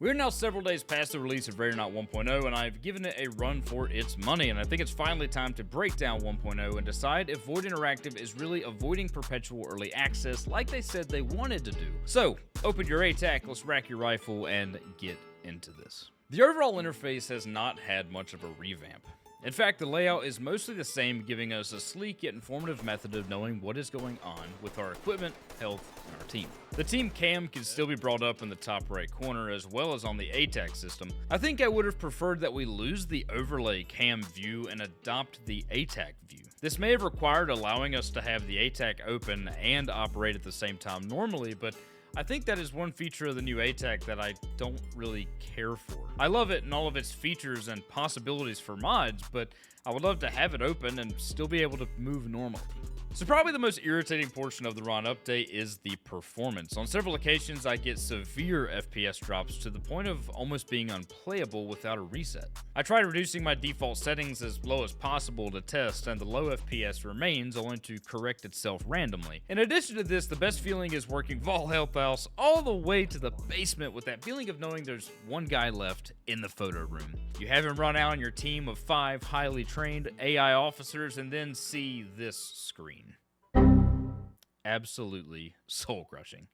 We're now several days past the release of Radiant 1.0, and I've given it a run for its money, and I think it's finally time to break down 1.0 and decide if Void Interactive is really avoiding perpetual early access like they said they wanted to do. So, open your ATAC, let's rack your rifle, and get into this. The overall interface has not had much of a revamp. In fact, the layout is mostly the same, giving us a sleek yet informative method of knowing what is going on with our equipment, health, and our team. The team cam can still be brought up in the top right corner as well as on the ATAC system. I think I would have preferred that we lose the overlay cam view and adopt the ATAC view. This may have required allowing us to have the ATAC open and operate at the same time normally, but I think that is one feature of the new ATAC that I don't really care for. I love it and all of its features and possibilities for mods, but I would love to have it open and still be able to move normally. So probably the most irritating portion of the RON update is the performance. On several occasions, I get severe FPS drops to the point of almost being unplayable without a reset. I tried reducing my default settings as low as possible to test, and the low FPS remains, only to correct itself randomly. In addition to this, the best feeling is working Vault Health House all the way to the basement with that feeling of knowing there's one guy left in the photo room. You have him run out on your team of 5 highly trained AI officers and then see this screen. Absolutely soul-crushing.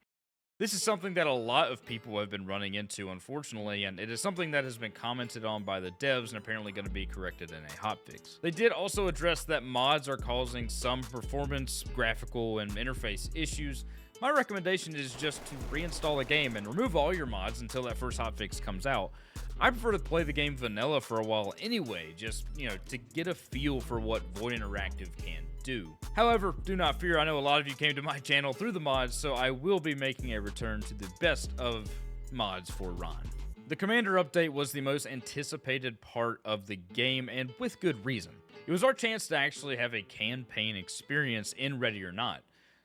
This is something that a lot of people have been running into, unfortunately, and it is something that has been commented on by the devs and apparently going to be corrected in a hotfix. They did also address that mods are causing some performance, graphical, and interface issues. My recommendation is just to reinstall the game and remove all your mods until that first hotfix comes out. I prefer to play the game vanilla for a while anyway, just, to get a feel for what Void Interactive can do. However, do not fear, I know a lot of you came to my channel through the mods, so I will be making a return to the best of mods for RON. The Commander update was the most anticipated part of the game, and with good reason. It was our chance to actually have a campaign experience in Ready or Not,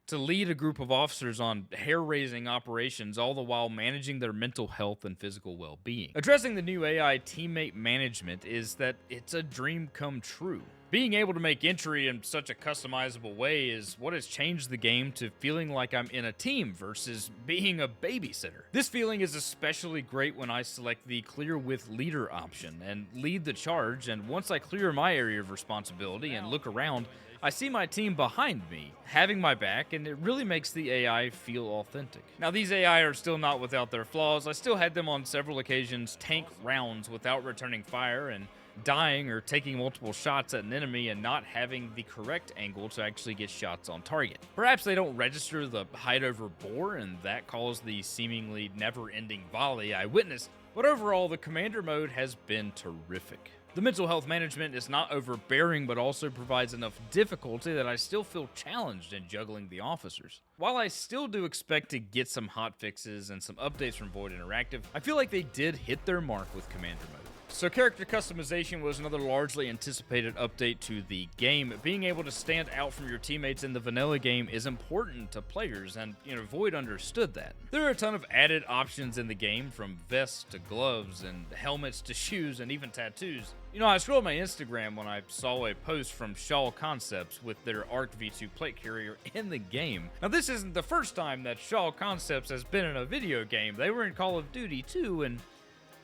to lead a group of officers on hair-raising operations, all the while managing their mental health and physical well-being. Addressing the new AI teammate management is that it's a dream come true. Being able to make entry in such a customizable way is what has changed the game to feeling like I'm in a team versus being a babysitter. This feeling is especially great when I select the Clear with Leader option and lead the charge, and once I clear my area of responsibility and look around, I see my team behind me, having my back, and it really makes the AI feel authentic. Now, these AI are still not without their flaws. I still had them on several occasions tank rounds without returning fire and dying or taking multiple shots at an enemy and not having the correct angle to actually get shots on target. Perhaps they don't register the height over bore, and that caused the seemingly never-ending volley I witnessed, but overall, the Commander mode has been terrific. The mental health management is not overbearing, but also provides enough difficulty that I still feel challenged in juggling the officers. While I still do expect to get some hotfixes and some updates from Void Interactive, I feel like they did hit their mark with Commander mode. So character customization was another largely anticipated update to the game. Being able to stand out from your teammates in the vanilla game is important to players, and Void understood that. There are a ton of added options in the game, from vests to gloves and helmets to shoes and even tattoos. I scrolled my Instagram when I saw a post from Shaw Concepts with their ARC V2 plate carrier in the game. Now, this isn't the first time that Shaw Concepts has been in a video game. They were in Call of Duty too, and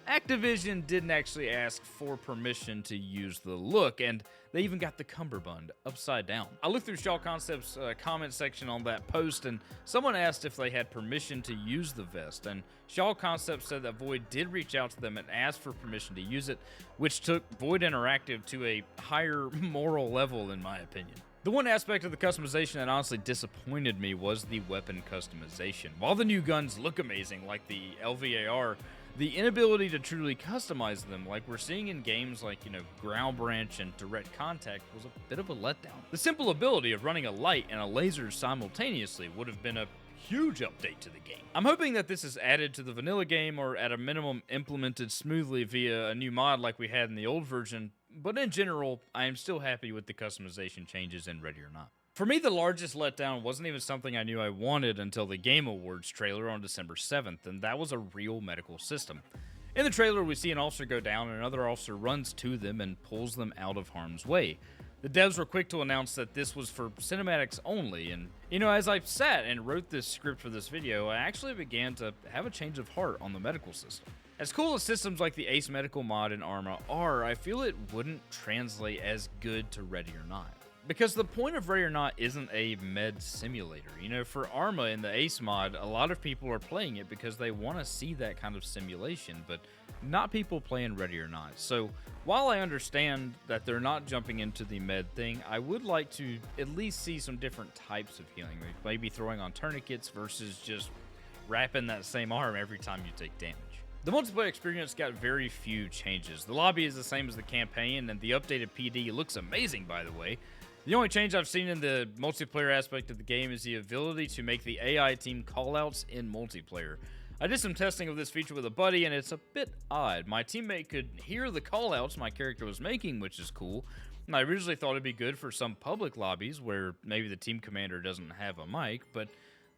Activision didn't actually ask for permission to use the look, and they even got the cummerbund upside down. I looked through Shaw Concepts' comment section on that post, and someone asked if they had permission to use the vest, and Shaw Concepts said that Void did reach out to them and asked for permission to use it, which took Void Interactive to a higher moral level, in my opinion. The one aspect of the customization that honestly disappointed me was the weapon customization. While the new guns look amazing, like the LVAR, the inability to truly customize them, like we're seeing in games like, Ground Branch and Direct Contact, was a bit of a letdown. The simple ability of running a light and a laser simultaneously would have been a huge update to the game. I'm hoping that this is added to the vanilla game, or at a minimum implemented smoothly via a new mod like we had in the old version, but in general, I am still happy with the customization changes in Ready or Not. For me, the largest letdown wasn't even something I knew I wanted until the Game Awards trailer on December 7th, and that was a real medical system. In the trailer, we see an officer go down, and another officer runs to them and pulls them out of harm's way. The devs were quick to announce that this was for cinematics only, and as I sat and wrote this script for this video, I actually began to have a change of heart on the medical system. As cool as systems like the Ace Medical mod in Arma are, I feel it wouldn't translate as good to Ready or Not. Because the point of Ready or Not isn't a med simulator. You know, for Arma in the Ace mod, a lot of people are playing it because they want to see that kind of simulation, but not people playing Ready or Not. So while I understand that they're not jumping into the med thing, I would like to at least see some different types of healing. Maybe throwing on tourniquets versus just wrapping that same arm every time you take damage. The multiplayer experience got very few changes. The lobby is the same as the campaign, and the updated PD looks amazing, by the way. The only change I've seen in the multiplayer aspect of the game is the ability to make the AI team callouts in multiplayer. I did some testing of this feature with a buddy, and it's a bit odd. My teammate could hear the callouts my character was making, which is cool. And I originally thought it'd be good for some public lobbies where maybe the team commander doesn't have a mic, but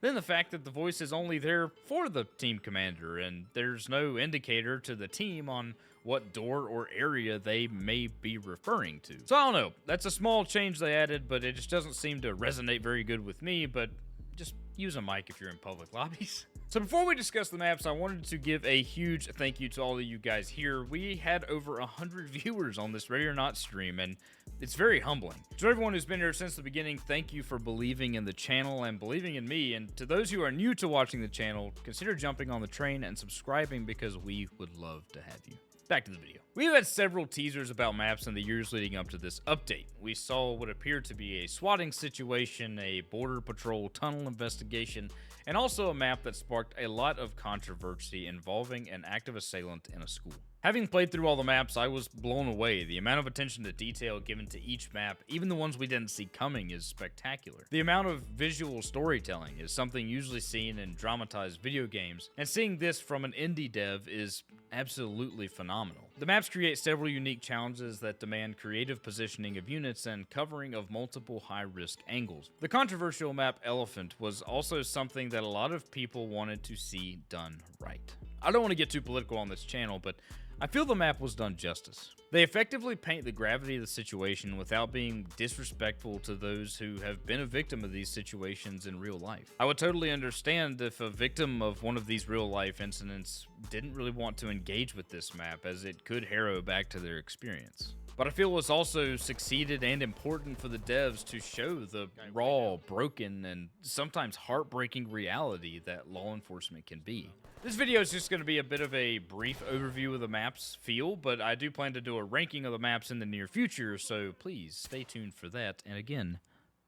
then the fact that the voice is only there for the team commander, and there's no indicator to the team on what door or area they may be referring to. So I don't know, that's a small change they added, but it just doesn't seem to resonate very good with me, but just use a mic if you're in public lobbies. So before we discuss the maps, I wanted to give a huge thank you to all of you guys here. We had over 100 viewers on this Ready or Not stream, and it's very humbling. To everyone who's been here since the beginning, thank you for believing in the channel and believing in me. And to those who are new to watching the channel, consider jumping on the train and subscribing because we would love to have you. Back to the video. We've had several teasers about maps in the years leading up to this update. We saw what appeared to be a swatting situation, a border patrol tunnel investigation, and also a map that sparked a lot of controversy involving an active assailant in a school. Having played through all the maps, I was blown away. The amount of attention to detail given to each map, even the ones we didn't see coming, is spectacular. The amount of visual storytelling is something usually seen in dramatized video games, and seeing this from an indie dev is absolutely phenomenal. The maps create several unique challenges that demand creative positioning of units and covering of multiple high-risk angles. The controversial map Elephant was also something that a lot of people wanted to see done right. I don't want to get too political on this channel, but I feel the map was done justice. They effectively paint the gravity of the situation without being disrespectful to those who have been a victim of these situations in real life. I would totally understand if a victim of one of these real life incidents didn't really want to engage with this map, as it could harrow back to their experience. But I feel it's also succeeded and important for the devs to show the raw, broken, and sometimes heartbreaking reality that law enforcement can be. This video is just going to be a bit of a brief overview of the map's feel, but I do plan to do a ranking of the maps in the near future, so please stay tuned for that, and again,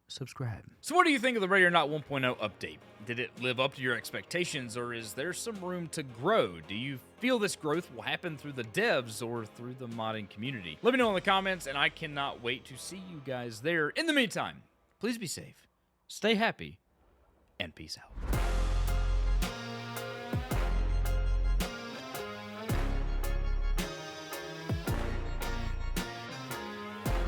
subscribe. So what do you think of the Ready or Not 1.0 update? Did it live up to your expectations, or is there some room to grow? Do you feel this growth will happen through the devs or through the modding community? Let me know in the comments, and I cannot wait to see you guys there. In the meantime, please be safe, stay happy, and peace out.